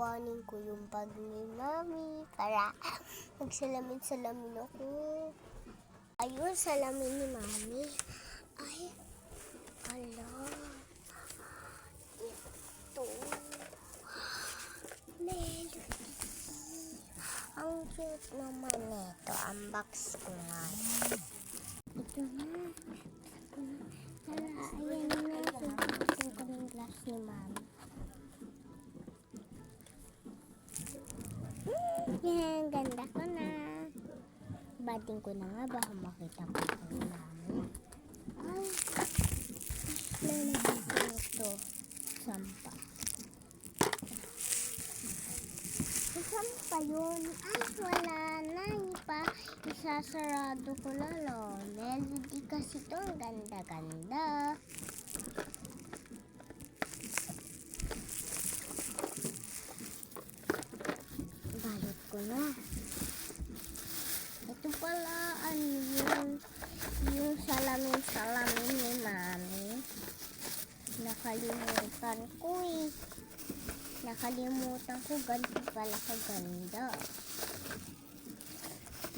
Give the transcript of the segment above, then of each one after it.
kukunin ko yung bag ni Mami para magsalamin-salamin ako. Ayun, salamin ni Mami. Ay, ala. Ito. Melody. Ang cute naman ito. Unbox ko nga. Ito na. Ayan na. Subukin ko ng glass ni Mami. Yan, ganda ko na. Bating ko na nga. Baka makita ko ni Mami. Ay. Lalagay ko ito. Sampa. Saan pa yun? Ay, wala na. Isasarado ko lalo. Melody kasi ito. Ang ganda-ganda. Balot ko na. Ito pala, yung salamin-salamin ni Mami. Nakalimutan ko eh. Nakalimutan ko, ganito pala kaganda.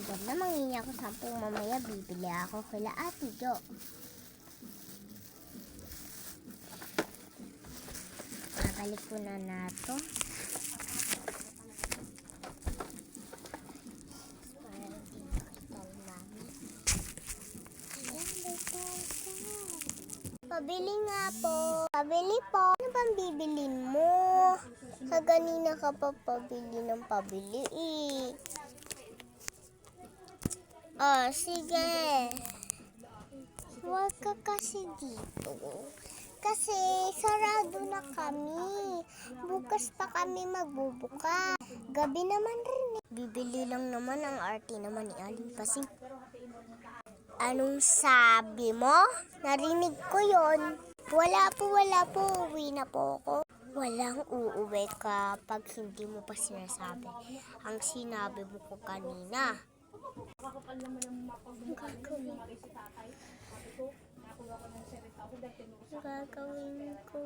Ganda, mangingi ako 10 mamaya, bibili ako kila Ate Jo. Nabalik ko na nato. Pabili nga po. Pabili po. Ano bang bibilin mo? Kaganina ka pa pabili ng pabili eh. Oh, sige. Huwag ka kasi dito. Kasi sarado na kami. Bukas pa kami magbubuka. Gabi naman rin eh. Bibili lang naman ang arte naman ni Aling Pasing. Anong sabi mo? Narinig ko yon. Wala po. Uwi na po ako. Walang uuwi kapag hindi mo pa sinasabi. Ang sinabi mo ko kanina. Gagawin ko.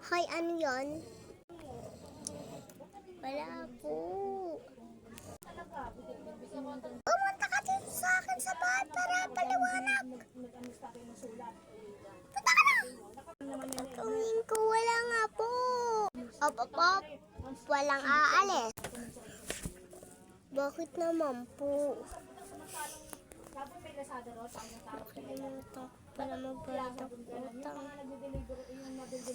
Hoy, ano yon? Wala po. Pumunta ka dito sa akin sa bahay para paliwanag. Punta ka na. Gagawin ko, wala nga po. Op. Walang aalis. Bakit naman po? Nakalimutan ko pala magbayad ng utang.